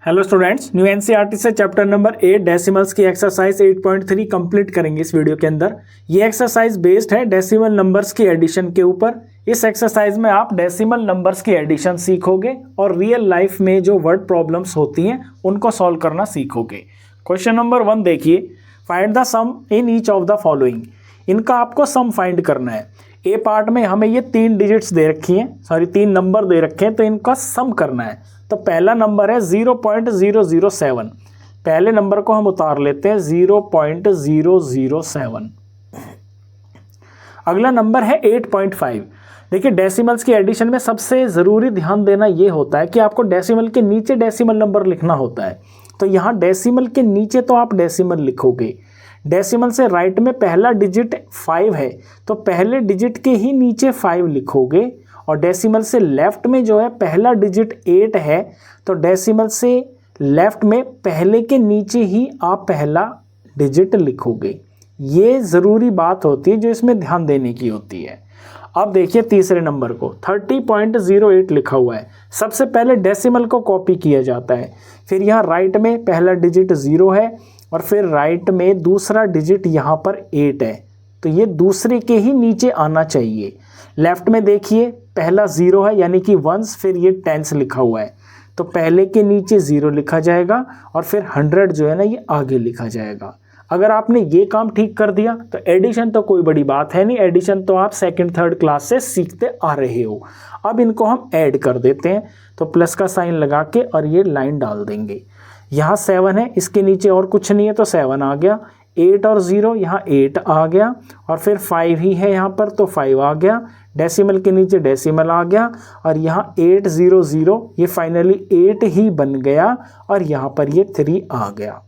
Hello students, new NCERT से chapter number 8 decimals की exercise 8.3 complete करेंगे इस वीडियो के अंदर। ये एक्सरसाइज बेस्ड है डेसिमल नंबर्स की एडिशन के ऊपर। इस एक्सरसाइज में आप डेसिमल नंबर्स की एडिशन सीखोगे और रियल लाइफ में जो वर्ड प्रॉब्लम्स होती हैं उनको सॉल्व करना सीखोगे। क्वेश्चन नंबर 1 देखिए, find the sum in each of the following. इनका आपको सम फाइंड करना है। ए पार्ट में हमें ये 3 डिजिट्स दे रखी हैं, 3 नंबर दे रखे हैं, तो इनका सम करना है। तो पहला नंबर है 0.007। पहले नंबर को हम उतार लेते हैं 0.007। अगला नंबर है 8.5। देखिए, डेसिमल्स की एडिशन में सबसे ज़रूरी ध्यान देना ये होता है कि आपको डेसिमल के नीचे डेसिमल नंबर लिखना होता है। तो यहाँ डेसिमल के नीचे तो आप डेसिमल लिखोगे। डेसिमल से राइट में पहला डिजिट 5 है, तो पहले डिजिट के ही नीचे 5 लिखोगे। और डेसिमल से लेफ्ट में जो है पहला डिजिट 8 है, तो डेसिमल से लेफ्ट में पहले के नीचे ही आप पहला डिजिट लिखोगे। ये ज़रूरी बात होती है जो इसमें ध्यान देने की होती है। अब देखिए तीसरे नंबर को 30.08 लिखा हुआ है। सबसे पहले डेसिमल को कॉपी किया जाता है, फिर यहाँ राइट में पहला डिजिट 0 है और फिर राइट में दूसरा डिजिट यहाँ पर 8 है, तो ये दूसरे के ही नीचे आना चाहिए। लेफ्ट में देखिए पहला 0 है यानी कि वंस, फिर ये टेंस लिखा हुआ है, तो पहले के नीचे 0 लिखा जाएगा और फिर 100 जो है ना ये आगे लिखा जाएगा। अगर आपने ये काम ठीक कर दिया तो एडिशन तो कोई बड़ी बात है नहीं, एडिशन तो आप सेकंड थर्ड क्लास से सीखते आ रहे हो। अब इनको हम ऐड कर देते हैं, तो प्लस का साइन लगा के और ये लाइन डाल देंगे। यहाँ 7 है, इसके नीचे और कुछ नहीं है तो 7 आ गया। 8 और 0 यहाँ 8 आ गया और फिर 5 ही है यहाँ पर तो 5 आ गया। डेसिमल के नीचे डेसिमल आ गया और यहाँ 800 ये फाइनली 8 ही बन गया और यहाँ पर ये 3 आ गया।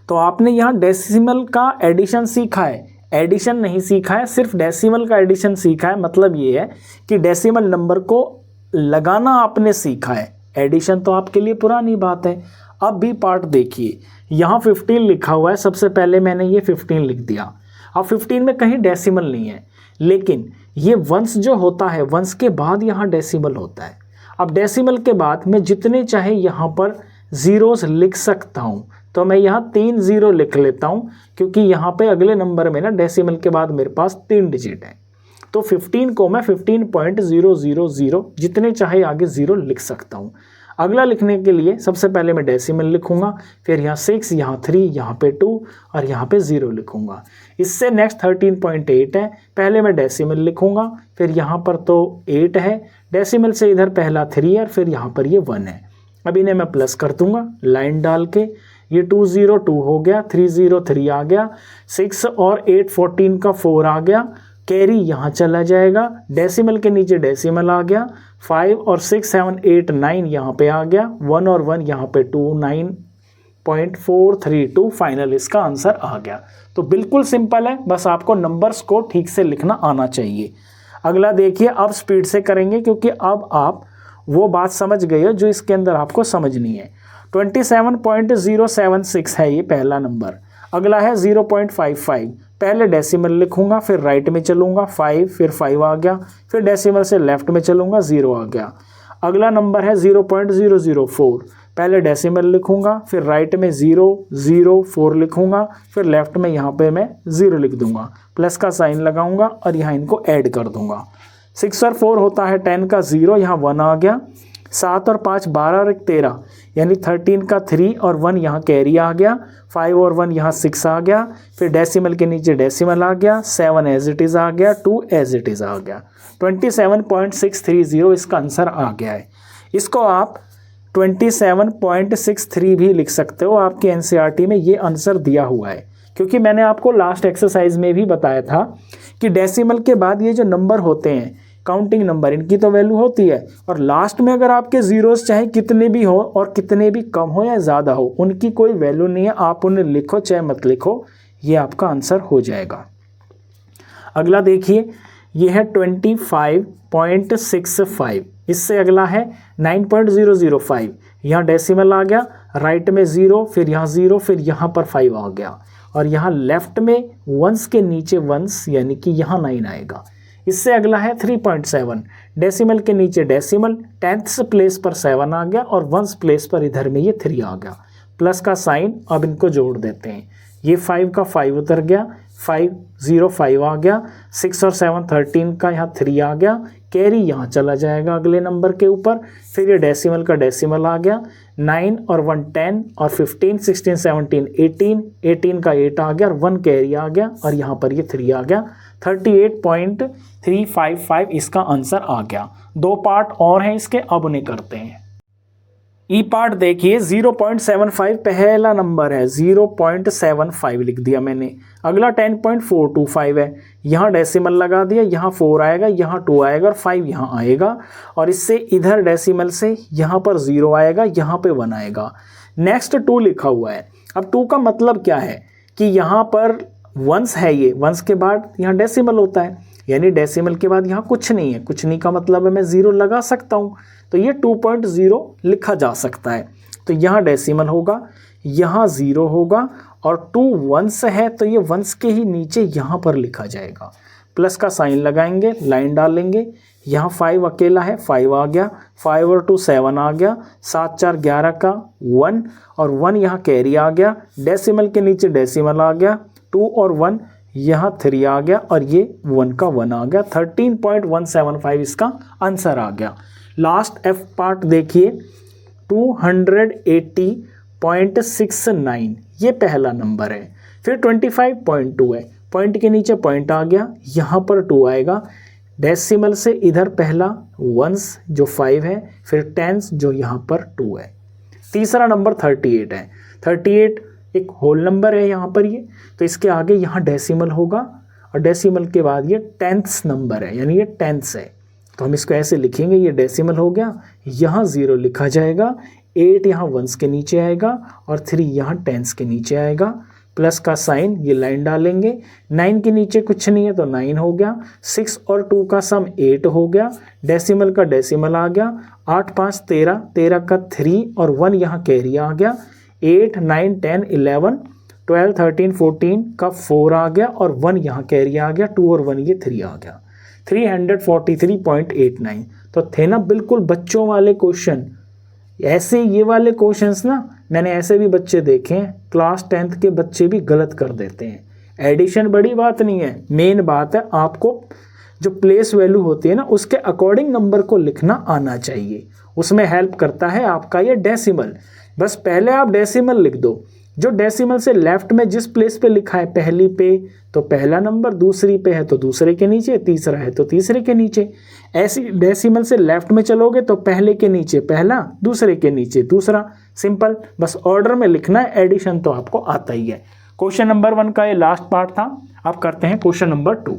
तो आपने यहाँ डेसिमल का एडिशन सीखा है, एडिशन नहीं सीखा है, सिर्फ डेसिमल का एडिशन सीखा है। मतलब ये है कि डेसिमल नंबर को लगाना आपने सीखा है, एडिशन तो आपके लिए पुरानी बात है। अब बी पार्ट देखिए, यहाँ 15 लिखा हुआ है। सबसे पहले मैंने ये 15 लिख दिया। अब 15 में कहीं डेसिमल नहीं है, लेकिन ये वंस जो होता है, वंस के बाद यहाँ डेसिमल होता है। अब डेसिमल के बाद मैं जितने चाहे यहाँ पर ज़ीरोस लिख सकता हूँ, तो मैं यहाँ 3 0 लिख लेता हूँ, क्योंकि यहाँ पे अगले नंबर में ना डेसिमल के बाद मेरे पास 3 डिजिट है। तो 15 को मैं 15.000 जितने चाहे आगे 0 लिख सकता हूँ। अगला लिखने के लिए सबसे पहले मैं डेसिमल लिखूंगा, फिर यहाँ 6, यहाँ 3, यहाँ पे 2 और यहाँ पे 0 लिखूंगा। इससे नेक्स्ट 13.8 है, पहले मैं डेसिमल लिखूंगा, फिर यहाँ पर तो 8 है, डेसिमल से इधर पहला 3 है, फिर यहाँ पर ये 1 है। अब इन्हें मैं प्लस कर दूंगा लाइन डाल के। ये 202 हो गया, 303 आ गया, 6 और 8 14 का 4 आ गया, कैरी यहाँ चला जाएगा। डेसिमल के नीचे डेसिमल आ गया, 5 और 6 7 8 9 यहाँ पे आ गया, 1 और 1 यहाँ पे 2 9.432 फाइनल इसका आंसर आ गया। तो बिल्कुल सिंपल है, बस आपको नंबर्स को ठीक से लिखना आना चाहिए। अगला देखिए, अब स्पीड से करेंगे क्योंकि अब आप वो बात समझ गए हो जो इसके अंदर आपको समझनी है। 27.076 है ये पहला नंबर। अगला है 0.55, पहले डेसिमल लिखूंगा, फिर राइट में चलूंगा 5, फिर 5 आ गया, फिर डेसिमल से लेफ्ट में चलूंगा 0 आ गया। अगला नंबर है 0.004, पहले डेसिमल लिखूंगा, फिर राइट में 004 लिखूंगा, फिर लेफ्ट में यहाँ पे मैं 0 लिख दूंगा, प्लस का साइन लगाऊंगा और यहाँ इनको ऐड कर दूंगा। 6 और 4 होता है 10 का 0, यहाँ 1 आ गया। 7 और 5 12 और 13 यानी 13 का 3 और 1 यहाँ कैरी आ गया। 5 और 1 यहाँ 6 आ गया, फिर डेसिमल के नीचे डेसिमल आ गया, 7 एज इट इज़ आ गया, 2 एज इट इज़ आ गया। 27.630 इसका आंसर आ गया है। इसको आप 27.63 भी लिख सकते हो, आपके एनसीईआरटी में ये आंसर दिया हुआ है। क्योंकि मैंने आपको लास्ट एक्सरसाइज में भी बताया था कि डेसिमल के बाद ये जो नंबर होते हैं काउंटिंग नंबर, इनकी तो वैल्यू होती है, और लास्ट में अगर आपके ज़ीरोस चाहे कितने भी हो और कितने भी कम हो या ज़्यादा हो, उनकी कोई वैल्यू नहीं है। आप उन्हें लिखो चाहे मत लिखो, ये आपका आंसर हो जाएगा। अगला देखिए, ये है 25.65। इससे अगला है 9.005, यहाँ डेसिमल आ गया, राइट में 0, फिर यहाँ 0, फिर यहाँ पर 5 आ गया और यहाँ लेफ्ट में वंस के नीचे वंस यानी कि यहाँ 9 आएगा। इससे अगला है 3.7, डेसिमल के नीचे डेसिमल, 10th प्लेस पर 7 आ गया और 1st प्लेस पर इधर में ये 3 आ गया, प्लस का साइन। अब इनको जोड़ देते हैं, ये 5 का 5 उतर गया, 5 0 5 आ गया, 6 और 7 13 का यहाँ 3 आ गया, कैरी यहाँ चला जाएगा अगले नंबर के ऊपर। फिर ये डेसिमल का डेसिमल आ गया, 9 और 1 10 और 15 16 17 18, 18 का 8 आ गया और 1 कैरी आ गया और यहाँ पर ये 3 आ गया। 38.355 इसका आंसर आ गया। 2 पार्ट और हैं इसके, अब उन्हें करते हैं। ई पार्ट देखिए 0.75 पहला नंबर है, 0.75 लिख दिया मैंने। अगला 10.425 है, यहाँ डेसिमल लगा दिया, यहाँ 4 आएगा, यहाँ 2 आएगा और 5 यहाँ आएगा और इससे इधर डेसिमल से यहाँ पर 0 आएगा, यहाँ पे 1 आएगा। नेक्स्ट 2 लिखा हुआ है। अब 2 का मतलब क्या है कि यहाँ पर वंस है, ये वंस के बाद यहाँ डेसिमल होता है, यानी डेसिमल के बाद यहाँ कुछ नहीं है। कुछ नहीं का मतलब है मैं 0 लगा सकता हूँ, तो ये 2.0 लिखा जा सकता है। तो यहाँ डेसिमल होगा, यहाँ 0 होगा और 2 वंस है तो ये वंस के ही नीचे यहाँ पर लिखा जाएगा। प्लस का साइन लगाएंगे, लाइन डालेंगे, यहाँ 5 अकेला है, 5 आ गया, 5 और 2 7 आ गया, 7 4 11 का 1 और 1 यहाँ कैरी आ गया, डेसिमल के नीचे डेसिमल आ गया, 2 और 1 यहाँ 3 आ गया और ये 1 का 1 आ गया। 13.175 इसका आंसर आ गया। लास्ट एफ पार्ट देखिए 280.69, ये पहला नंबर है। फिर 25.2 है, पॉइंट के नीचे पॉइंट आ गया, यहाँ पर 2 आएगा, डेसिमल से इधर पहला वंस जो 5 है, फिर टेंस जो यहाँ पर 2 है। तीसरा नंबर 38 है। 38 एक होल नंबर है यहाँ पर ये, तो इसके आगे यहाँ डेसिमल होगा और डेसिमल के बाद ये 10th नंबर है, यानी ये 10th है। तो हम इसको ऐसे लिखेंगे, ये डेसिमल हो गया, यहाँ 0 लिखा जाएगा, 8 यहाँ वंस के नीचे आएगा और 3 यहाँ 10th के नीचे आएगा, प्लस का साइन, ये लाइन डालेंगे, 9 के नीचे कुछ नहीं है तो 9 हो गया, 6 और 2 का सम 8 हो गया, डेसिमल का डेसिमल आ गया, 8 5 13, 13 का 3 और 1 यहाँ कैरी आ गया, 8 9 10 11 12 13 14 का 4 आ गया और 1 यहाँ कैरी आ गया, 2 और 1 ये 3 आ गया। 343.89। तो थे ना बिल्कुल बच्चों वाले क्वेश्चन। ऐसे ये वाले क्वेश्चंस ना मैंने ऐसे भी बच्चे देखे हैं, क्लास 10th के बच्चे भी गलत कर देते हैं। एडिशन बड़ी बात नहीं है, मेन बात है आपको जो प्लेस वैल्यू होती है ना उसके अकॉर्डिंग नंबर को लिखना आना चाहिए। उसमें हेल्प करता है आपका ये डेसिमल। बस पहले आप डेसिमल लिख दो, जो डेसिमल से लेफ्ट में जिस प्लेस पे लिखा है, पहली पे तो पहला नंबर, दूसरी पे है तो दूसरे के नीचे, तीसरा है तो तीसरे के नीचे। ऐसी डेसिमल से लेफ्ट में चलोगे तो पहले के नीचे पहला, दूसरे के नीचे दूसरा। सिंपल, बस ऑर्डर में लिखना है। एडिशन तो आपको आता ही है। क्वेश्चन नंबर 1 का ये लास्ट पार्ट था। अब करते हैं क्वेश्चन नंबर 2।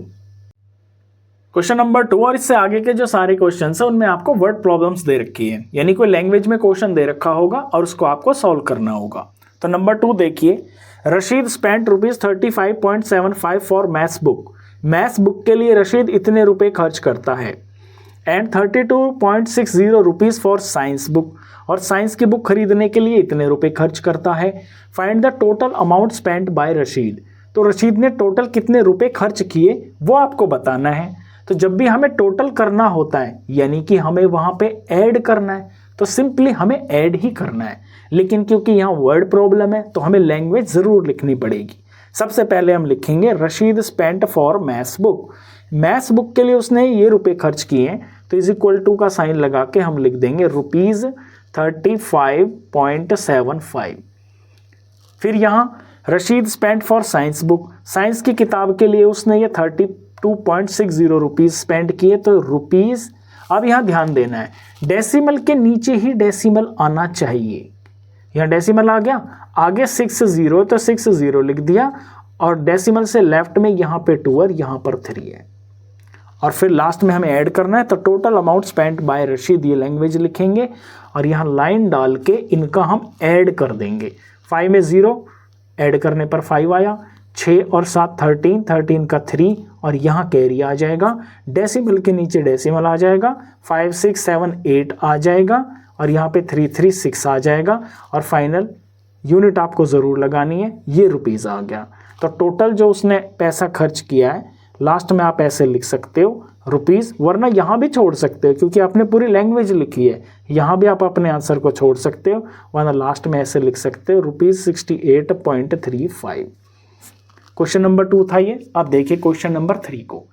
क्वेश्चन नंबर 2 और इससे आगे के जो सारे क्वेश्चन है उनमें आपको वर्ड प्रॉब्लम्स दे रखी है, यानी कोई लैंग्वेज में क्वेश्चन दे रखा होगा और उसको आपको सॉल्व करना होगा। तो नंबर 2 देखिए, Rashid spent ₹35.75 for maths book. Maths book के लिए रशीद इतने रुपए खर्च करता है। And 32.60 rupees for science book, और साइंस की बुक खरीदने के लिए इतने रुपए खर्च करता है। Find the total amount spent by Rashid. तो रशीद ने टोटल कितने रुपए खर्च किए वो आपको बताना है। तो जब भी हमें टोटल करना होता है, यानी कि हमें वहाँ पे ऐड करना है, तो सिंपली हमें ऐड ही करना है। लेकिन क्योंकि यहाँ वर्ड प्रॉब्लम है तो हमें लैंग्वेज ज़रूर लिखनी पड़ेगी। सबसे पहले हम लिखेंगे Rashid spent for maths book. Maths book के लिए उसने ये रुपए खर्च किए हैं, तो इज इक्वल टू का साइन लगा के हम लिख देंगे ₹35.75। फिर यहाँ Rashid spent for science book, science की किताब के लिए उसने ये 32.60 रुपीज़ स्पेंड किए, तो रुपीज़। अब यहाँ ध्यान देना है, डेसिमल के नीचे ही डेसिमल आना चाहिए। यहाँ डेसिमल आ गया, आगे 60 तो 60 लिख दिया, और डेसिमल से लेफ्ट में यहाँ पे 2 और यहाँ पर 3 है, और फिर लास्ट में हमें ऐड करना है। तो total amount spent by Rashid, ये लैंग्वेज लिखेंगे और यहाँ लाइन डाल के इनका हम ऐड कर देंगे। 5 में 0 ऐड करने पर 5 आया, 6 और 7 13, 13 का 3 और यहाँ कैरी आ जाएगा, डेसिमल के नीचे डेसिमल आ जाएगा, 5 6 7 8 आ जाएगा, और यहाँ पे 3 3 6 आ जाएगा, और फाइनल यूनिट आपको ज़रूर लगानी है, ये रुपीज़ आ गया। तो टोटल जो उसने पैसा खर्च किया है, लास्ट में आप ऐसे लिख सकते हो रुपीज़, वरना यहाँ भी छोड़ सकते हो क्योंकि आपने पूरी लैंग्वेज लिखी है, यहाँ भी आप अपने आंसर को छोड़ सकते हो, वरना लास्ट में ऐसे लिख सकते हो ₹68.35। क्वेश्चन नंबर 2 था ये। अब देखिए क्वेश्चन नंबर 3 को।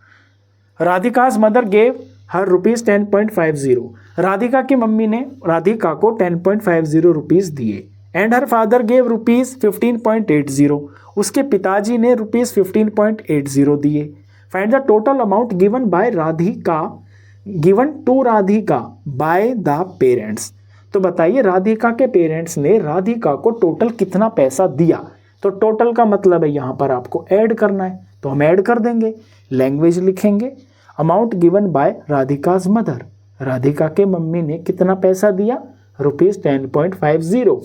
Radhika's mother gave her ₹10.50। Radhika की मम्मी ने राधिका को 10.50 रुपीज़ दिए। And her father gave ₹15.80। उसके पिताजी ने ₹15.80 दिए। Find the total amount given to Radhika by the parents. तो बताइए राधिका के पेरेंट्स ने राधिका को टोटल कितना पैसा दिया। तो टोटल का मतलब है यहाँ पर आपको ऐड करना है, तो हम ऐड कर देंगे, लैंग्वेज लिखेंगे। Amount given by Radhika's mother, Radhika के मम्मी ने कितना पैसा दिया, ₹10.50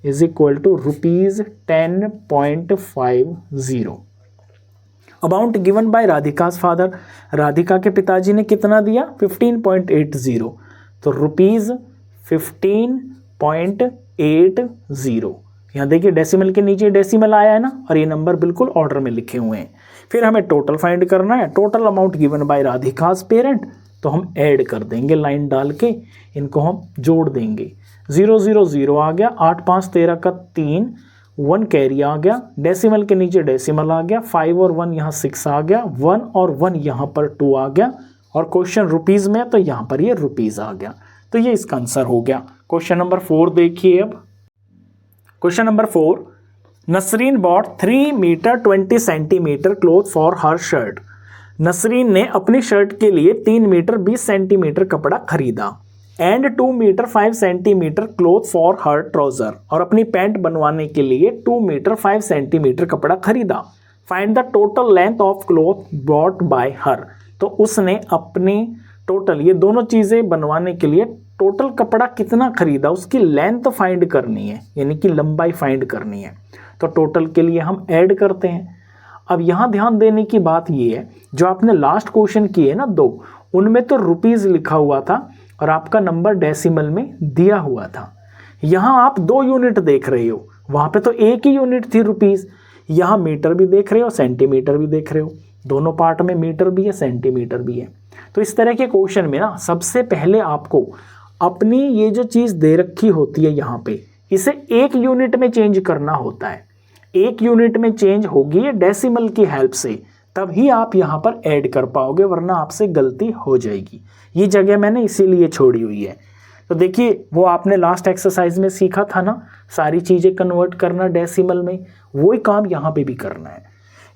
is equal to ₹10.50। Amount given by Radhika's father, Radhika के पिताजी ने कितना दिया, 15.80, तो ₹15.80। यहाँ देखिए डेसिमल के नीचे डेसिमल आया है ना, और ये नंबर बिल्कुल ऑर्डर में लिखे हुए हैं। फिर हमें टोटल फाइंड करना है, total amount given by Radhika's parent, तो हम ऐड कर देंगे लाइन डाल के, इनको हम जोड़ देंगे। 0 0 0 आ गया, 8 5 13 का 3, 1 कैरी आ गया, डेसिमल के नीचे डेसिमल आ गया, 5 और 1 यहाँ 6 आ गया, 1 और 1 यहाँ पर 2 आ गया, और क्वेश्चन रुपीज़ में तो यहाँ पर ये रुपीज़ आ गया, तो ये इसका आंसर हो गया। क्वेश्चन नंबर 4 देखिए अब। Question number 4, Nasreen bought 3 metre 20 centimetre cloth for her shirt. Nasreen ने अपनी शर्ट के लिए 3 मीटर 20 सेंटीमीटर कपड़ा खरीदा। And 2 metre 5 centimetre cloth for her trouser, और अपनी पैंट बनवाने के लिए 2 मीटर 5 सेंटीमीटर कपड़ा खरीदा। Find the total length of cloth bought by हर। तो उसने अपनी टोटल, ये दोनों चीज़ें बनवाने के लिए टोटल कपड़ा कितना खरीदा, उसकी लेंथ फाइंड करनी है, यानी कि लंबाई फाइंड करनी है। तो टोटल के लिए हम ऐड करते हैं। अब यहाँ ध्यान देने की बात ये है, जो आपने लास्ट क्वेश्चन किए ना 2, उनमें तो रुपीज़ लिखा हुआ था और आपका नंबर डेसिमल में दिया हुआ था। यहाँ आप 2 यूनिट देख रहे हो, वहाँ पे तो एक ही यूनिट थी रुपीज़। यहाँ मीटर भी देख रहे हो, सेंटीमीटर भी देख रहे हो, दोनों पार्ट में मीटर भी है, सेंटीमीटर भी है। तो इस तरह के क्वेश्चन में ना सबसे पहले आपको अपनी ये जो चीज़ दे रखी होती है यहाँ पे, इसे 1 यूनिट में चेंज करना होता है। 1 यूनिट में चेंज होगी डेसिमल की हेल्प से, तभी आप यहाँ पर ऐड कर पाओगे, वरना आपसे गलती हो जाएगी। ये जगह मैंने इसीलिए छोड़ी हुई है। तो देखिए वो आपने लास्ट एक्सरसाइज में सीखा था ना, सारी चीज़ें कन्वर्ट करना डेसिमल में, वही काम यहाँ पे भी करना है।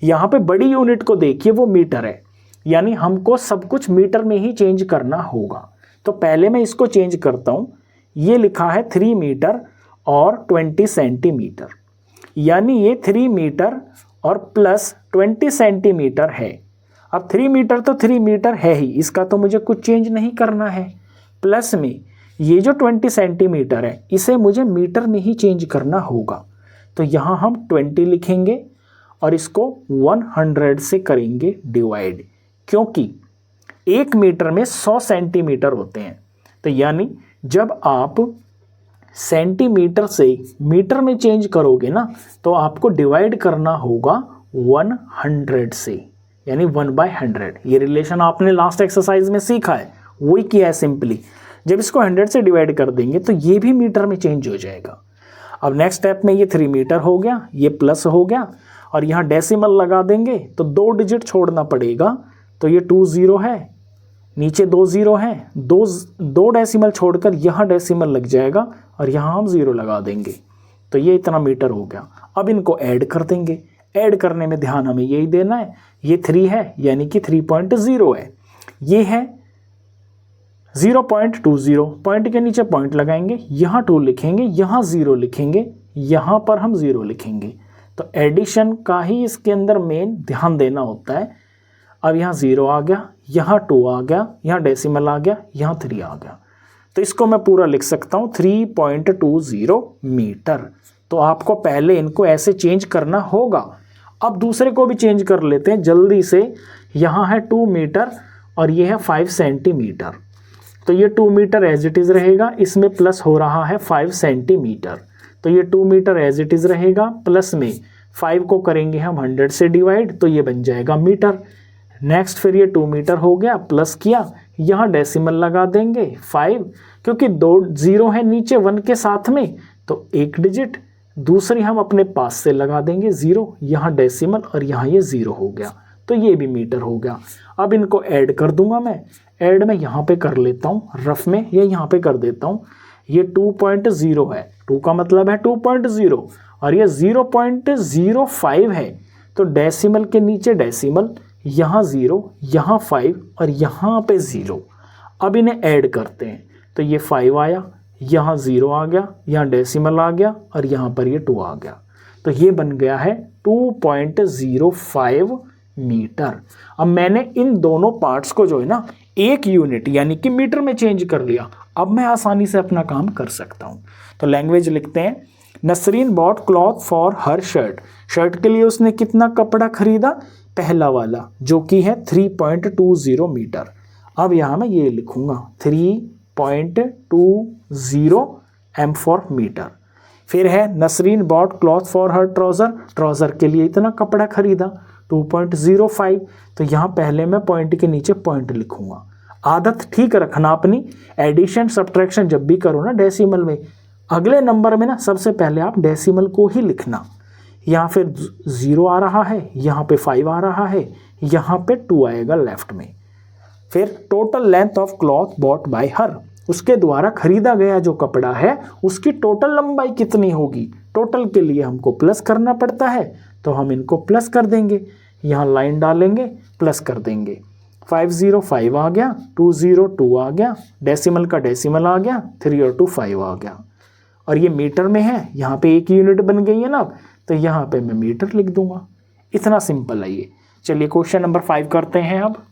यहाँ पे बड़ी यूनिट को देखिए, वो मीटर है, यानी हमको सब कुछ मीटर में ही चेंज करना होगा। तो पहले मैं इसको चेंज करता हूँ। ये लिखा है 3 मीटर और 20 सेंटीमीटर, यानी ये 3 मीटर और प्लस 20 सेंटीमीटर है। अब 3 मीटर तो 3 मीटर है ही, इसका तो मुझे कुछ चेंज नहीं करना है। प्लस में ये जो 20 सेंटीमीटर है, इसे मुझे मीटर में ही चेंज करना होगा। तो यहाँ हम 20 लिखेंगे और इसको 100 से करेंगे डिवाइड, क्योंकि 1 मीटर में 100 सेंटीमीटर होते हैं। तो यानी जब आप सेंटीमीटर से मीटर में चेंज करोगे ना, तो आपको डिवाइड करना होगा 100 से, यानी 1/100। ये रिलेशन आपने लास्ट एक्सरसाइज में सीखा है, वही किया है सिंपली। जब इसको 100 से डिवाइड कर देंगे तो ये भी मीटर में चेंज हो जाएगा। अब नेक्स्ट स्टेप में ये 3 मीटर हो गया, ये प्लस हो गया, और यहाँ डेसिमल लगा देंगे तो 2 डिजिट छोड़ना पड़ेगा। तो ये 20 है, नीचे 2 0 हैं, 2 डेसिमल छोड़कर यहाँ डेसिमल लग जाएगा और यहाँ हम 0 लगा देंगे। तो ये इतना मीटर हो गया। अब इनको ऐड कर देंगे। ऐड करने में ध्यान हमें यही देना है, ये 3 है यानी कि 3.0 है, ये है 0.20, पॉइंट के नीचे पॉइंट लगाएंगे, यहाँ 2 लिखेंगे, यहाँ 0 लिखेंगे, यहाँ पर हम 0 लिखेंगे। तो एडिशन का ही इसके अंदर मेन ध्यान देना होता है। अब यहाँ 0 आ गया, यहाँ 2 आ गया, यहाँ डेसिमल आ गया, यहाँ 3 आ गया। तो इसको मैं पूरा लिख सकता हूँ 3.20 मीटर। तो आपको पहले इनको ऐसे चेंज करना होगा। अब दूसरे को भी चेंज कर लेते हैं जल्दी से। यहाँ है 2 मीटर और ये है 5 सेंटीमीटर। तो ये 2 मीटर एज इट इज़ रहेगा, इसमें प्लस हो रहा है 5 सेंटीमीटर। तो ये 2 मीटर एज इट इज़ रहेगा, प्लस में 5 को करेंगे हम 100 से डिवाइड, तो ये बन जाएगा मीटर। नेक्स्ट फिर ये 2 मीटर हो गया, प्लस किया, यहाँ डेसिमल लगा देंगे 5, क्योंकि 2 0 है नीचे 1 के साथ में, तो एक डिजिट, दूसरी हम अपने पास से लगा देंगे 0, यहाँ डेसिमल और यहाँ ये 0 हो गया, तो ये भी मीटर हो गया। अब इनको ऐड कर दूंगा मैं, ऐड में यहाँ पे कर लेता हूँ रफ में, ये यहाँ पे कर देता हूँ। ये 2.0 है, 2 का मतलब है 2.0 और ये 0.05 है, तो डेसिमल के नीचे डेसिमल, यहाँ 0, यहाँ 5 और यहाँ पे 0। अब इन्हें ऐड करते हैं, तो ये 5 आया, यहाँ 0 आ गया, यहाँ डेसिमल आ गया और यहाँ पर ये 2 आ गया, तो ये बन गया है 2.05 मीटर। अब मैंने इन दोनों पार्ट्स को जो है ना एक यूनिट यानी कि मीटर में चेंज कर लिया, अब मैं आसानी से अपना काम कर सकता हूँ। तो लैंग्वेज लिखते हैं, Nasreen bought cloth for her shirt, shirt के लिए उसने कितना कपड़ा खरीदा, पहला वाला जो कि है 3.20 मीटर। अब यहाँ मैं ये लिखूंगा 3.20 m फॉर मीटर। फिर है Nasreen bought cloth for her trouser, trouser के लिए इतना कपड़ा खरीदा 2.05, तो यहाँ पहले मैं पॉइंट के नीचे पॉइंट लिखूंगा। आदत ठीक रखना अपनी, एडिशन सब्ट्रैक्शन जब भी करो ना डेसिमल में, अगले नंबर में ना सबसे पहले आप डेसिमल को ही लिखना। यहाँ फिर 0 आ रहा है, यहाँ पे 5 आ रहा है, यहाँ पे 2 आएगा लेफ्ट में। फिर total length of cloth bought by हर, उसके द्वारा खरीदा गया जो कपड़ा है उसकी टोटल लंबाई कितनी होगी, टोटल के लिए हमको प्लस करना पड़ता है, तो हम इनको प्लस कर देंगे, यहाँ लाइन डालेंगे, प्लस कर देंगे। 505 आ गया, 202 आ गया, डेसिमल का डेसिमल आ गया, 305 आ गया, और ये मीटर में है, यहाँ पे एक यूनिट बन गई है ना, तो यहाँ पे मैं मीटर लिख दूंगा। इतना सिंपल है ये। चलिए क्वेश्चन नंबर 5 करते हैं अब।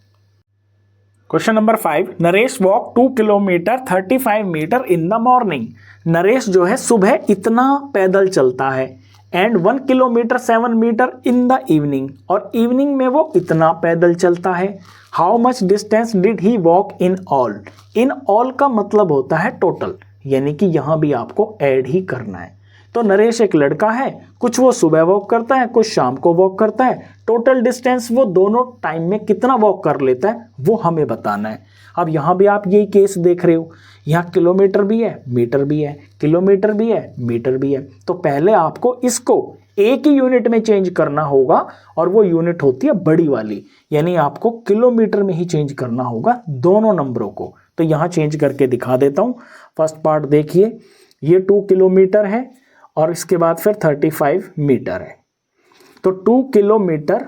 Question number 5, Naresh walk 2 kilometre 35 metre in the morning. Naresh जो है सुबह इतना पैदल चलता है, and 1 kilometre 7 metre in the evening, और इवनिंग में वो इतना पैदल चलता है। How much distance did he walk in all. In all का मतलब होता है टोटल, यानी कि यहाँ भी आपको ऐड ही करना है। तो नरेश एक लड़का है, कुछ वो सुबह वॉक करता है, कुछ शाम को वॉक करता है, टोटल डिस्टेंस वो दोनों टाइम में कितना वॉक कर लेता है वो हमें बताना है। अब यहाँ भी आप यही केस देख रहे हो, यहाँ किलोमीटर भी है, मीटर भी है, किलोमीटर भी है, मीटर भी है, तो पहले आपको इसको एक ही यूनिट में चेंज करना होगा, और वो यूनिट होती है बड़ी वाली, यानी आपको किलोमीटर में ही चेंज करना होगा दोनों नंबरों को। तो यहाँ चेंज करके दिखा देता हूँ। फर्स्ट पार्ट देखिए, ये 2 किलोमीटर है और इसके बाद फिर 35 मीटर है, तो 2 किलोमीटर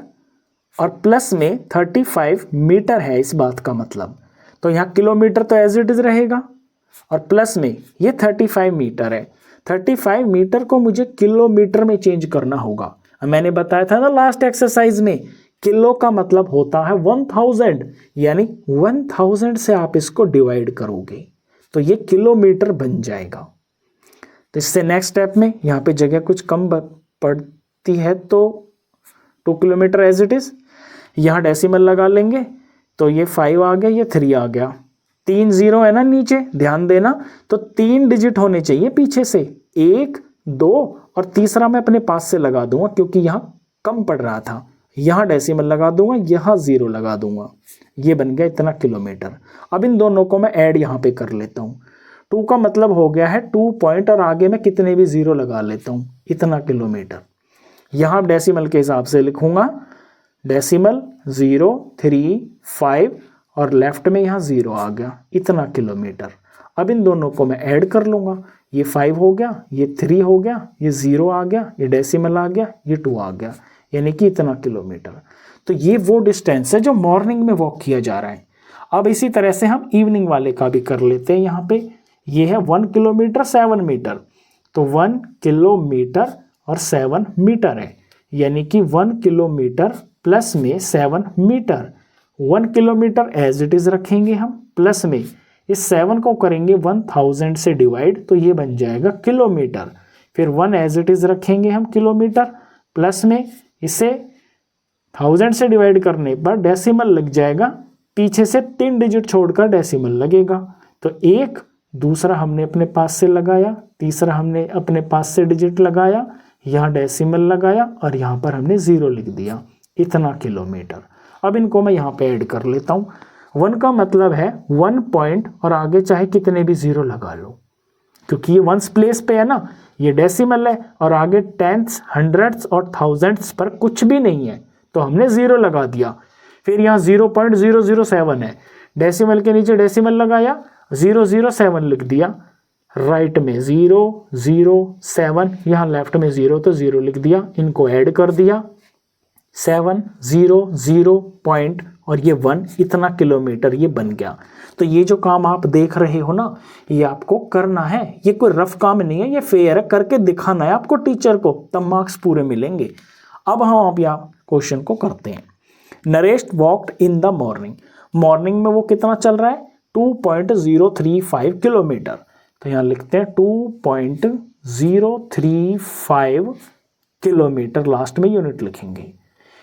और प्लस में 35 मीटर है, इस बात का मतलब। तो यहाँ किलोमीटर तो एज इट इज रहेगा, और प्लस में ये 35 मीटर है। 35 मीटर को मुझे किलोमीटर में चेंज करना होगा। मैंने बताया था ना लास्ट एक्सरसाइज में, किलो का मतलब होता है 1000, यानी 1000 से आप इसको डिवाइड करोगे तो ये किलोमीटर बन जाएगा। तो इससे नेक्स्ट स्टेप में यहाँ पे जगह कुछ कम पड़ती है, तो 2 किलोमीटर एज इट इज, यहाँ डेसिमल लगा लेंगे, तो ये 5 आ गया, ये 3 आ गया, 3 0 है ना नीचे, ध्यान देना, तो 3 डिजिट होने चाहिए पीछे से, 1 2 और तीसरा मैं अपने पास से लगा दूंगा क्योंकि यहाँ कम पड़ रहा था, यहाँ डेसिमल लगा दूंगा, यहाँ 0 लगा दूंगा, ये बन गया इतना किलोमीटर। अब इन दोनों को मैं ऐड यहाँ पे कर लेता हूँ। 2 का मतलब हो गया है 2 पॉइंट और आगे मैं कितने भी 0 लगा लेता हूँ, इतना किलोमीटर। यहाँ डेसिमल के हिसाब से लिखूंगा, डेसिमल 0 3 5 और लेफ्ट में यहाँ 0 आ गया, इतना किलोमीटर। अब इन दोनों को मैं ऐड कर लूँगा, ये 5 हो गया, ये 3 हो गया, ये 0 आ गया, ये डेसिमल आ गया, ये 2 आ गया, यानी कि इतना किलोमीटर। तो ये वो डिस्टेंस है जो मॉर्निंग में वॉक किया जा रहा है। अब इसी तरह से हम इवनिंग वाले का भी कर लेते हैं। यहाँ पे ये है 1 किलोमीटर 7 मीटर, तो 1 किलोमीटर और 7 मीटर है, यानी कि 1 किलोमीटर प्लस में 7 metre. 1 kilometre as it is रखेंगे हम, प्लस में इस 7 को करेंगे 1000 से डिवाइड, तो ये बन जाएगा किलोमीटर। फिर 1 एज इट इज रखेंगे हम किलोमीटर, प्लस में इसे 1000 से डिवाइड करने पर डेसिमल लग जाएगा, पीछे से 3 डिजिट छोड़कर डेसिमल लगेगा, तो 1 दूसरा हमने अपने पास से लगाया, तीसरा हमने अपने पास से डिजिट लगाया, यहाँ डेसिमल लगाया और यहाँ पर हमने 0 लिख दिया, इतना किलोमीटर। अब इनको मैं यहाँ पे ऐड कर लेता हूँ। 1 का मतलब है 1 पॉइंट और आगे चाहे कितने भी ज़ीरो लगा लो, क्योंकि ये वंस प्लेस पे है ना, ये डेसिमल है और आगे टेंथ्स, हंड्रेड्स और थाउजेंड्स पर कुछ भी नहीं है तो हमने ज़ीरो लगा दिया। फिर यहाँ 0.007 है, डेसिमल के नीचे डेसिमल लगाया, 007 लिख दिया, राइट में 007, यहाँ लेफ्ट में 0 तो 0 लिख दिया, इनको ऐड कर दिया 7 0 0 पॉइंट और ये 1, इतना किलोमीटर ये बन गया। तो ये जो काम आप देख रहे हो ना, ये आपको करना है, ये कोई रफ काम नहीं है, ये फेयर है, करके दिखाना है आपको टीचर को, तब मार्क्स पूरे मिलेंगे। अब हम आप यहाँ क्वेश्चन को करते हैं। Naresh walked in the morning, morning में वो कितना चल रहा है 2.035 किलोमीटर, तो यहाँ लिखते हैं 2.035 किलोमीटर, लास्ट में यूनिट लिखेंगे।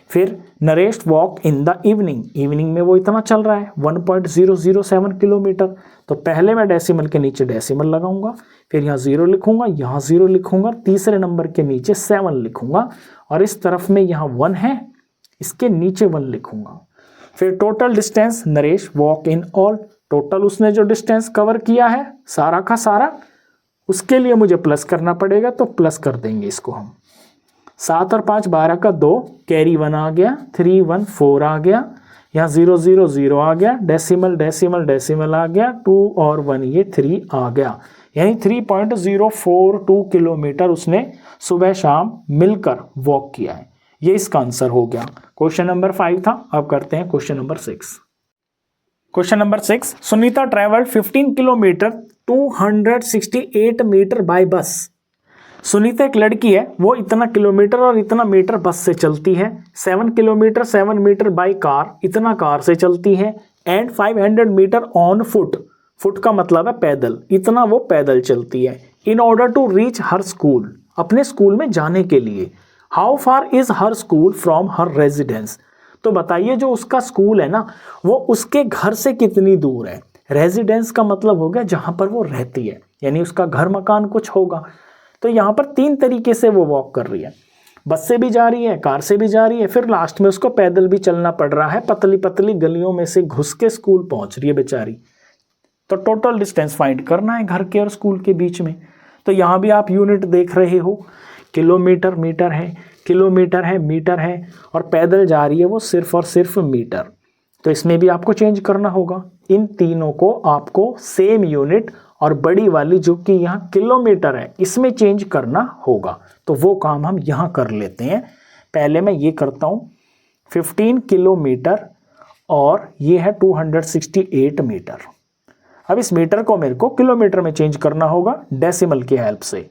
फिर Naresh walk in the evening, evening में वो इतना चल रहा है 1.007 किलोमीटर, तो पहले मैं डेसिमल के नीचे डेसिमल लगाऊंगा, फिर यहाँ 0 लिखूंगा, यहाँ 0 लिखूंगा, तीसरे नंबर के नीचे 7 लिखूंगा और इस तरफ में यहाँ 1 है, इसके नीचे 1 लिखूंगा। फिर total distance Naresh walk in all, total उसने जो डिस्टेंस कवर किया है सारा का सारा, उसके लिए मुझे प्लस करना पड़ेगा, तो प्लस कर देंगे इसको हम। 7 और 5 12 का 2, कैरी 1 आ गया, 3 1 4 आ गया, यहाँ 0 0 0 आ गया, डेसिमल डेसिमल डेसिमल आ गया, 2 और 1 ये 3 आ गया, यानी 3.042 किलोमीटर उसने सुबह शाम मिलकर वॉक किया है। ये इसका आंसर हो गया। क्वेश्चन नंबर 5 था, अब करते हैं question number 6। Question number 6, Sunita travelled 15 kilometre 268 metre by bus. Sunita एक लड़की है, वो इतना किलोमीटर और इतना मीटर बस से चलती है, 7 किलोमीटर 7 मीटर बाय कार, इतना कार से चलती है, and 500 metre on foot, foot का मतलब है पैदल, इतना वो पैदल चलती है, in order to reach her school, अपने स्कूल में जाने के लिए। How far is her school from her residence, तो बताइए जो उसका स्कूल है ना, वो उसके घर से कितनी दूर है। रेजिडेंस का मतलब हो गया जहाँ पर वो रहती है, यानी उसका घर मकान कुछ होगा। तो यहाँ पर 3 तरीके से वो वॉक कर रही है, बस से भी जा रही है, कार से भी जा रही है, फिर लास्ट में उसको पैदल भी चलना पड़ रहा है, पतली पतली गलियों में से घुस के स्कूल पहुँच रही है बेचारी। तो टोटल डिस्टेंस फाइंड करना है घर के और स्कूल के बीच में। तो यहाँ भी आप यूनिट देख रहे हो, किलोमीटर मीटर है, किलोमीटर है मीटर है, और पैदल जा रही है वो सिर्फ और सिर्फ मीटर। तो इसमें भी आपको चेंज करना होगा, इन तीनों को आपको सेम यूनिट और बड़ी वाली जो कि यहाँ किलोमीटर है इसमें चेंज करना होगा। तो वो काम हम यहाँ कर लेते हैं। पहले मैं ये करता हूँ 15 किलोमीटर और ये है 268 मीटर। अब इस मीटर को मेरे को किलोमीटर में चेंज करना होगा डेसिमल की हेल्प से।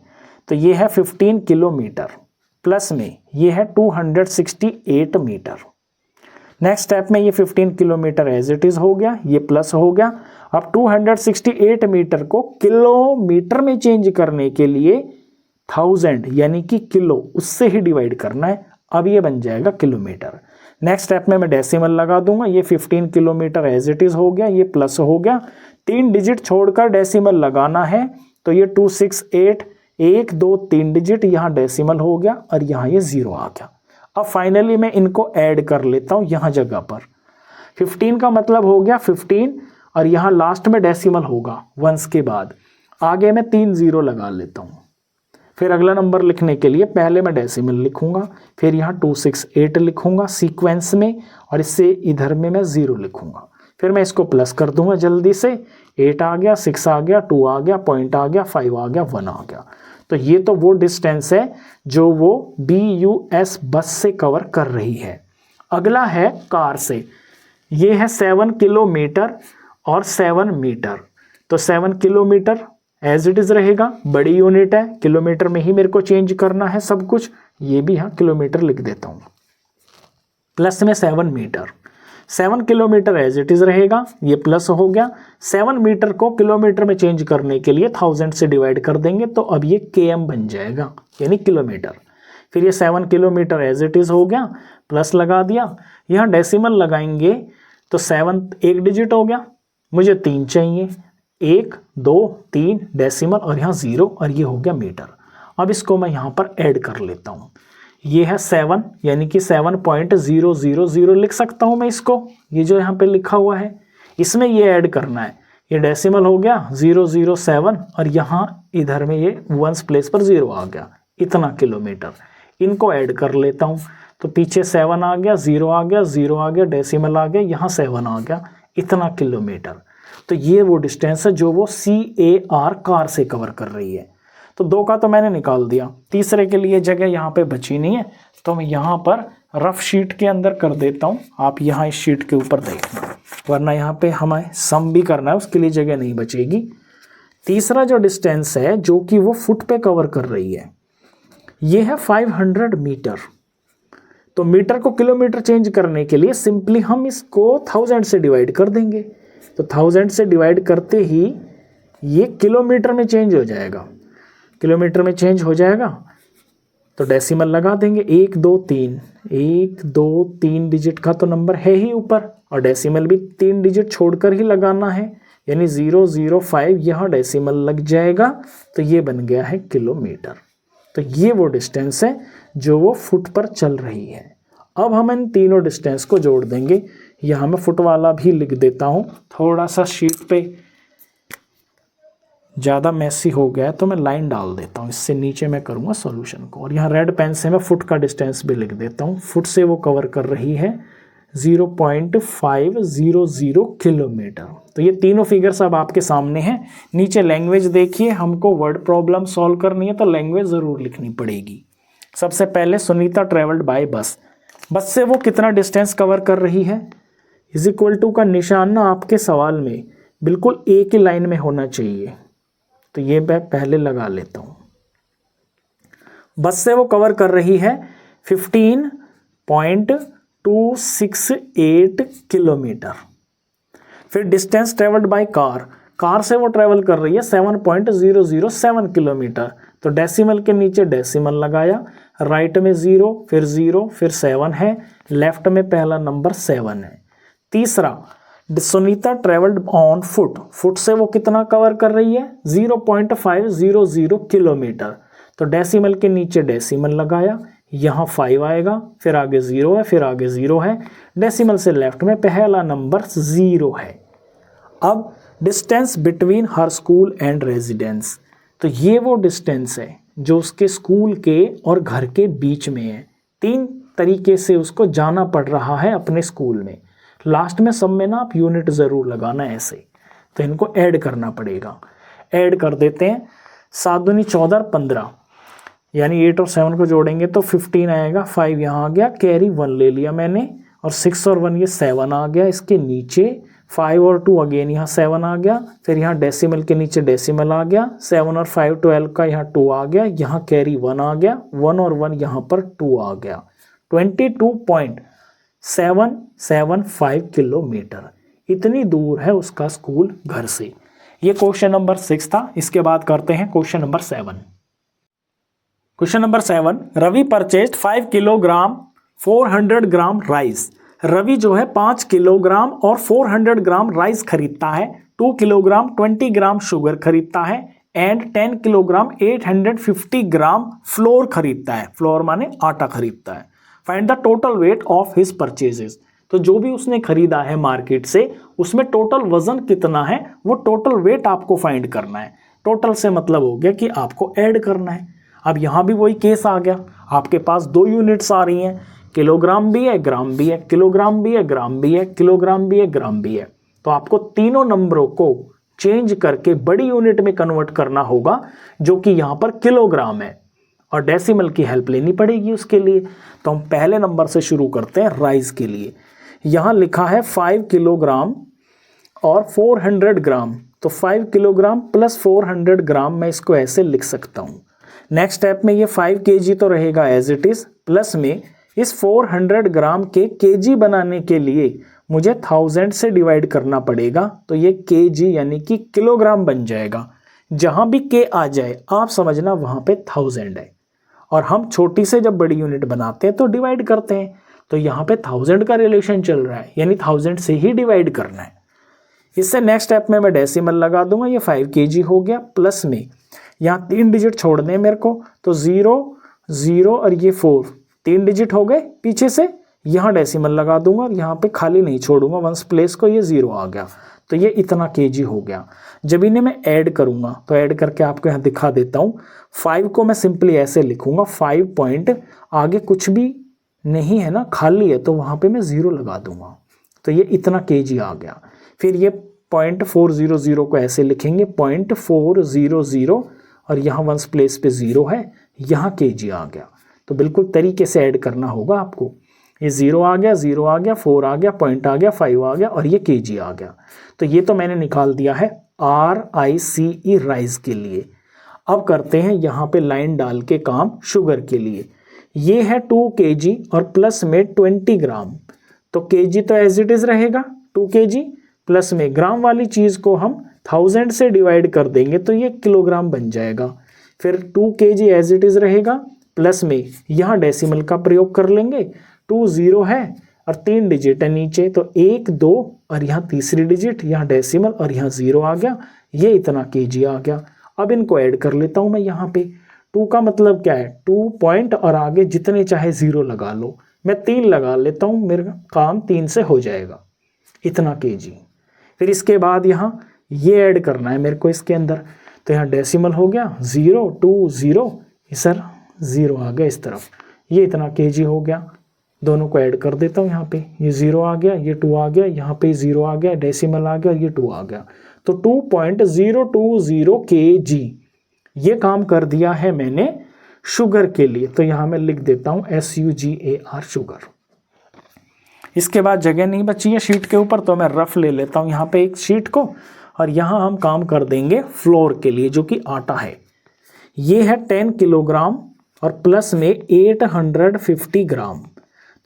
तो ये है 15 किलोमीटर प्लस में ये है 268 मीटर। नेक्स्ट स्टेप में ये 15 किलोमीटर एज इट इज हो गया, ये प्लस हो गया। अब 268 मीटर को किलोमीटर में चेंज करने के लिए 1000 यानी कि किलो उससे ही डिवाइड करना है। अब ये बन जाएगा किलोमीटर। नेक्स्ट स्टेप में मैं डेसिमल लगा दूंगा, ये 15 किलोमीटर एज इट इज हो गया, ये प्लस हो गया। 3 डिजिट छोड़कर डेसिमल लगाना है, तो ये 268 1 2 3 डिजिट यहाँ डेसिमल हो गया और यहाँ ये 0 आ गया। अब फाइनली मैं इनको ऐड कर लेता हूँ यहाँ जगह पर। 15 का मतलब हो गया 15 और यहाँ लास्ट में डेसिमल होगा वंस के बाद, आगे मैं 3 0 लगा लेता हूँ। फिर अगला नंबर लिखने के लिए पहले मैं डेसिमल लिखूंगा, फिर यहाँ 268 लिखूंगा सीक्वेंस में और इससे इधर में मैं 0 लिखूंगा। फिर मैं इसको प्लस कर दूंगा जल्दी से, 8 आ गया, 6 आ गया, 2 आ गया, पॉइंट आ गया, 5 आ गया, 1 आ गया। तो ये तो वो डिस्टेंस है जो वो BUS बस से कवर कर रही है। अगला है कार से, ये है 7 किलोमीटर और 7 मीटर। तो 7 किलोमीटर एज इट इज़ रहेगा, बड़ी यूनिट है, किलोमीटर में ही मेरे को चेंज करना है सब कुछ, ये भी यहाँ किलोमीटर लिख देता हूँ। प्लस में 7 metre, 7 kilometre as it is रहेगा, ये प्लस हो गया। 7 मीटर को किलोमीटर में चेंज करने के लिए 1000 से डिवाइड कर देंगे, तो अब ये km बन जाएगा यानी किलोमीटर। फिर ये 7 किलोमीटर एज इट इज़ हो गया, प्लस लगा दिया, यहाँ डेसिमल लगाएंगे तो 7 एक डिजिट हो गया, मुझे 3 चाहिए, 1 2 3 डेसिमल और यहाँ 0 और ये हो गया मीटर। अब इसको मैं यहाँ पर ऐड कर लेता हूँ, ये है 7 यानी कि 7.000 लिख सकता हूँ मैं इसको, ये जो यहाँ पे लिखा हुआ है इसमें ये ऐड करना है। ये डेसिमल हो गया 007 और यहाँ इधर में ये वंस प्लेस पर 0 आ गया, इतना किलोमीटर। इनको ऐड कर लेता हूँ तो पीछे 7 आ गया, 0 आ गया, 0 आ गया, डेसिमल आ गया, यहाँ 7 आ गया, इतना किलोमीटर। तो ये वो डिस्टेंस है जो वो CAR कार से कवर कर रही है। तो 2 का तो मैंने निकाल दिया, तीसरे के लिए जगह यहाँ पे बची नहीं है तो मैं यहाँ पर रफ शीट के अंदर कर देता हूँ। आप यहाँ इस शीट के ऊपर देखना, वरना यहाँ पे हमें सम भी करना है, उसके लिए जगह नहीं बचेगी। तीसरा जो डिस्टेंस है जो कि वो फुट पे कवर कर रही है, ये है 500 मीटर। तो मीटर को किलोमीटर चेंज करने के लिए सिंपली हम इसको 1000 से डिवाइड कर देंगे। तो 1000 से डिवाइड करते ही ये किलोमीटर में चेंज हो जाएगा, किलोमीटर में चेंज हो जाएगा। तो डेसिमल लगा देंगे 1 2 3, 1 2 3 डिजिट का तो नंबर है ही ऊपर, और डेसिमल भी 3 डिजिट छोड़कर ही लगाना है, यानी 005 यहाँ डेसिमल लग जाएगा। तो ये बन गया है किलोमीटर। तो ये वो डिस्टेंस है जो वो फुट पर चल रही है। अब हम इन तीनों डिस्टेंस को जोड़ देंगे। यहाँ मैं फुट वाला भी लिख देता हूँ, थोड़ा सा शीट पे ज़्यादा मैसी हो गया है तो मैं लाइन डाल देता हूँ, इससे नीचे मैं करूँगा सॉल्यूशन को। और यहाँ रेड पेन से मैं फुट का डिस्टेंस भी लिख देता हूँ। फुट से वो कवर कर रही है 0.500 किलोमीटर। तो ये तीनों फिगर्स अब आपके सामने हैं। नीचे लैंग्वेज देखिए, हमको वर्ड प्रॉब्लम सॉल्व करनी है तो लैंग्वेज ज़रूर लिखनी पड़ेगी। सबसे पहले सुनीता ट्रेवल्ड बाय बस, बस से वो कितना डिस्टेंस कवर कर रही है, इज इक्वल टू का निशान ना आपके सवाल में बिल्कुल एक ही लाइन में होना चाहिए। तो ये मैं पहले लगा लेता हूँ। बस से वो कवर कर रही है 15.268 किलोमीटर। फिर distance travelled by car, car से वो ट्रेवल कर रही है 7.007 किलोमीटर। तो डेसिमल के नीचे डेसिमल लगाया, राइट में 0 फिर 0 फिर 7 है, लेफ्ट में पहला नंबर 7 है। तीसरा Sunita travelled on foot, foot से वो कितना कवर कर रही है 0.500 किलोमीटर। तो डेसिमल के नीचे डेसिमल लगाया, यहाँ 5 आएगा, फिर आगे 0 है, फिर आगे 0 है, डेसिमल से लेफ्ट में पहला नंबर 0 है। अब distance between her school and residence, तो ये वो डिस्टेंस है जो उसके स्कूल के और घर के बीच में है। 3 तरीके से उसको जाना पड़ रहा है अपने स्कूल में। लास्ट में सब में ना आप यूनिट ज़रूर लगाना ऐसे, तो इनको ऐड करना पड़ेगा। ऐड कर देते हैं, 7 दूनी 14 15, यानी 8 और 7 को जोड़ेंगे तो 15 आएगा। 5 यहाँ आ गया, कैरी 1 ले लिया मैंने, और 6 और 1 ये 7 आ गया। इसके नीचे 5 और 2 अगेन यहाँ 7 आ गया, फिर यहाँ डेसिमल के नीचे डेसिमल आ गया, 7 और 5 12 का यहाँ 2 आ गया, यहाँ कैरी 1 आ गया, 1 और 1 यहाँ पर 2 आ गया। 22.775 किलोमीटर, इतनी दूर है उसका स्कूल घर से। ये क्वेश्चन नंबर 6 था। इसके बाद करते हैं question number 7। Question number 7, Ravi purchased 5 kilogram 400 gram rice. Ravi जो है 5 किलोग्राम और 400 ग्राम राइस खरीदता है, 2 किलोग्राम 20 ग्राम शुगर खरीदता है, एंड 10 किलोग्राम 850 ग्राम फ्लोर खरीदता है। फ्लोर माने आटा खरीदता है। Find the total weight of his purchases. तो जो भी उसने खरीदा है मार्केट से, उसमें टोटल वजन कितना है, वो टोटल वेट आपको फाइंड करना है। टोटल से मतलब हो गया कि आपको ऐड करना है। अब यहाँ भी वही केस आ गया, आपके पास 2 यूनिट्स आ रही हैं, किलोग्राम भी है, ग्राम भी है, किलोग्राम भी है, ग्राम भी है, किलोग्राम भी है, ग्राम भी है। तो आपको तीनों नंबरों को चेंज करके बड़ी यूनिट में कन्वर्ट करना होगा, जो कि यहाँ पर किलोग्राम है, और डेसिमल की हेल्प लेनी पड़ेगी उसके लिए। तो हम पहले नंबर से शुरू करते हैं राइस के लिए। यहाँ लिखा है 5 किलोग्राम और 400 ग्राम, तो 5 किलोग्राम प्लस 400 ग्राम मैं इसको ऐसे लिख सकता हूँ। नेक्स्ट स्टेप में ये 5 kg तो रहेगा एज इट इज़, प्लस में इस 400 ग्राम के kg बनाने के लिए मुझे 1000 से डिवाइड करना पड़ेगा। तो ये kg यानी कि किलोग्राम बन जाएगा। जहाँ भी k आ जाए आप समझना वहाँ पे 1000 है, और हम छोटी से जब बड़ी यूनिट बनाते हैं तो डिवाइड करते हैं। तो यहाँ पे 1000 का रिलेशन चल रहा है, यानी 1000 से ही डिवाइड करना है। इससे नेक्स्ट स्टेप में मैं डेसिमल लगा दूंगा, ये 5 kg हो गया, प्लस में यहाँ 3 डिजिट छोड़ दें मेरे को, तो 0 0 और ये 4, 3 डिजिट हो गए पीछे से, यहाँ डेसिमल लगा दूंगा और यहाँ पे खाली नहीं छोड़ूंगा वंस प्लेस को, ये 0 आ गया। तो ये इतना केजी हो गया। जब इन्हें मैं ऐड करूंगा तो ऐड करके आपको यहाँ दिखा देता हूँ। 5 को मैं सिंपली ऐसे लिखूंगा, 5 पॉइंट आगे कुछ भी नहीं है ना, खाली है, तो वहाँ पे मैं 0 लगा दूंगा। तो ये इतना केजी आ गया। फिर ये 0.400 को ऐसे लिखेंगे 0.400 और यहाँ वंस प्लेस पे 0 है, यहाँ केजी आ गया। तो बिल्कुल तरीके से ऐड करना होगा आपको। ये 0 आ गया, 0 आ गया, 4 आ गया, पॉइंट आ गया, 5 आ गया और ये केजी आ गया। तो ये तो मैंने निकाल दिया है RICE राइस के लिए। अब करते हैं यहाँ पे लाइन डाल के काम शुगर के लिए। ये है 2 kg और प्लस में 20 ग्राम। तो kg तो एज इट इज रहेगा 2 kg, प्लस में ग्राम वाली चीज़ को हम 1000 से डिवाइड कर देंगे तो ये किलोग्राम बन जाएगा। फिर 2 kg एज इट इज रहेगा, प्लस में यहाँ डेसिमल का प्रयोग कर लेंगे। 2 0 है और 3 डिजिट है नीचे, तो 1 2 और यहाँ तीसरी डिजिट, यहाँ डेसिमल और यहाँ 0 आ गया। ये इतना kg आ गया। अब इनको ऐड कर लेता हूँ मैं यहाँ पे। 2 का मतलब क्या है, 2 पॉइंट और आगे जितने चाहे 0 लगा लो। मैं 3 लगा लेता हूँ, मेरा काम 3 से हो जाएगा, इतना kg। फिर इसके बाद यहाँ ये ऐड करना है मेरे को इसके अंदर। तो यहाँ डेसिमल हो गया 0 2 0, सर 0 आ गया इस तरफ, ये इतना kg हो गया। दोनों को ऐड कर देता हूँ यहाँ पे। ये 0 आ गया, ये 2 आ गया, यहाँ पे 0 आ गया, डेसिमल आ गया, ये 2 आ गया। तो 2.020 kg ये काम कर दिया है मैंने शुगर के लिए। तो यहाँ मैं लिख देता हूँ SUGAR शुगर। इसके बाद जगह नहीं बची है शीट के ऊपर, तो मैं रफ ले लेता हूँ यहाँ पे एक शीट को और यहाँ हम काम कर देंगे फ्लोर के लिए, जो कि आटा है। ये है 10 किलोग्राम और प्लस में 850 ग्राम।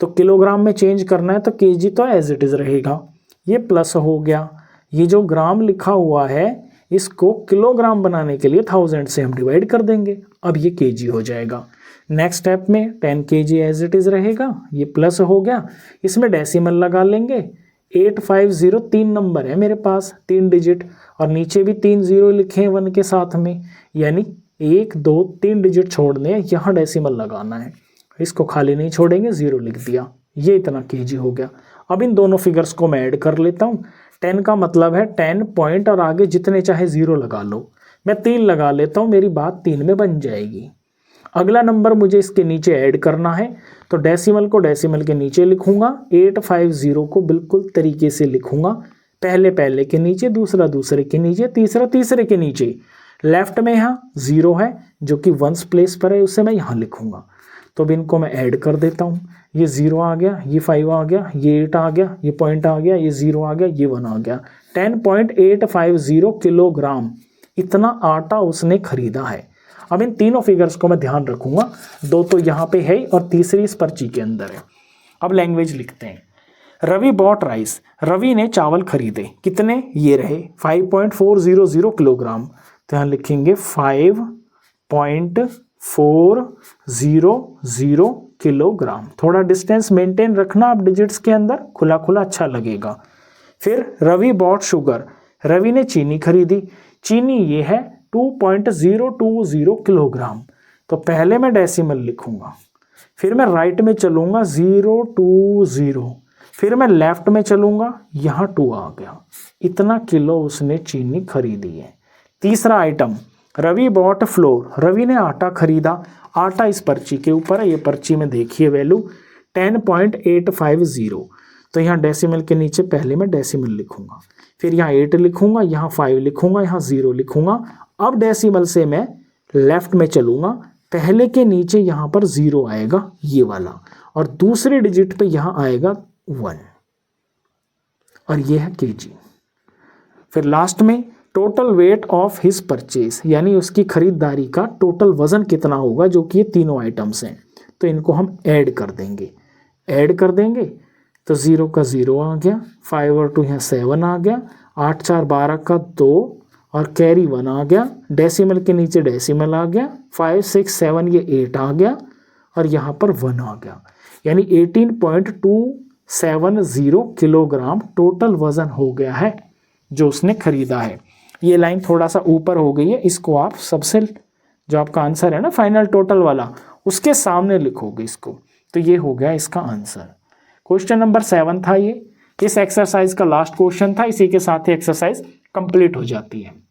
तो किलोग्राम में चेंज करना है तो केजी तो एज इट इज रहेगा। ये प्लस हो गया, ये जो ग्राम लिखा हुआ है इसको किलोग्राम बनाने के लिए 1000 से हम डिवाइड कर देंगे, अब ये केजी हो जाएगा। नेक्स्ट स्टेप में 10 kg एज इट इज रहेगा, ये प्लस हो गया, इसमें डेसिमल लगा लेंगे। 850 3 नंबर है मेरे पास, 3 डिजिट, और नीचे भी 3 0 लिखे हैं 1 के साथ में, यानी 1 2 3 डिजिट छोड़ने हैं, यहाँ डेसिमल लगाना है। इसको खाली नहीं छोड़ेंगे, 0 लिख दिया, ये इतना kg हो गया। अब इन दोनों फिगर्स को मैं ऐड कर लेता हूँ। 10 का मतलब है 10 पॉइंट और आगे जितने चाहे 0 लगा लो। मैं 3 लगा लेता हूँ, मेरी बात 3 में बन जाएगी। अगला नंबर मुझे इसके नीचे ऐड करना है, तो डेसिमल को डेसिमल के नीचे लिखूंगा, 850 को बिल्कुल तरीके से लिखूंगा, पहले के नीचे, दूसरा दूसरे के नीचे, तीसरा तीसरे के नीचे। लेफ्ट में यहाँ 0 है जो कि वंस प्लेस पर है, उसे मैं यहाँ लिखूंगा। तो अब इनको मैं ऐड कर देता हूँ। ये 0 आ गया, ये 5 आ गया, ये 8 आ गया, ये पॉइंट आ गया, ये 0 आ गया, ये 1 आ गया। 10.850 किलोग्राम इतना आटा उसने खरीदा है। अब इन तीनों फिगर्स को मैं ध्यान रखूंगा, 2 तो यहाँ पे है और तीसरी इस पर्ची के अंदर है। अब लैंग्वेज लिखते हैं। रवि बॉट राइस, रवि ने चावल खरीदे, कितने, ये रहे 5.400 किलोग्राम। तो यहाँ लिखेंगे 5.400 किलोग्राम। थोड़ा डिस्टेंस मेंटेन रखना आप डिजिट्स के अंदर, खुला खुला अच्छा लगेगा। फिर रवि बॉट शुगर, रवि ने चीनी खरीदी, चीनी ये है 2.020 किलोग्राम। तो पहले मैं डेसिमल लिखूंगा, फिर मैं राइट में चलूंगा 020, फिर मैं लेफ्ट में चलूंगा, यहाँ 2 आ गया। इतना किलो उसने चीनी खरीदी है। तीसरा item, Ravi bought flour, Ravi ने आटा खरीदा। आटा इस पर्ची के ऊपर है, ये पर्ची में देखिए वैल्यू 10.850। तो यहाँ डेसिमल के नीचे पहले मैं डेसिमल लिखूंगा, फिर यहाँ 8 लिखूंगा, यहाँ 5 लिखूंगा, यहाँ 0 लिखूंगा। अब डेसिमल से मैं लेफ्ट में चलूंगा, पहले के नीचे यहाँ पर 0 आएगा ये वाला, और दूसरे डिजिट पे यहाँ आएगा 1, और ये है kg। फिर लास्ट में total weight of his purchase, यानी उसकी खरीदारी का टोटल वजन कितना होगा, जो कि ये तीनों आइटम्स हैं। तो इनको हम ऐड कर देंगे, तो 0 का 0 आ गया, 5 और 2 यहाँ 7 आ गया, 8 4 12 का 2 और कैरी 1 आ गया। डेसिमल के नीचे डेसिमल आ गया, 5 6 7 ये 8 आ गया, और यहाँ पर 1 आ गया, यानी 18.270 किलोग्राम टोटल वजन हो गया है जो उसने खरीदा है। ये लाइन थोड़ा सा ऊपर हो गई है, इसको आप सबसे, जो आपका आंसर है ना फाइनल टोटल वाला, उसके सामने लिखोगे इसको। तो ये हो गया इसका आंसर। क्वेश्चन नंबर 7 था ये। इस एक्सरसाइज का लास्ट क्वेश्चन था। इसी के साथ ही एक्सरसाइज कंप्लीट हो जाती है।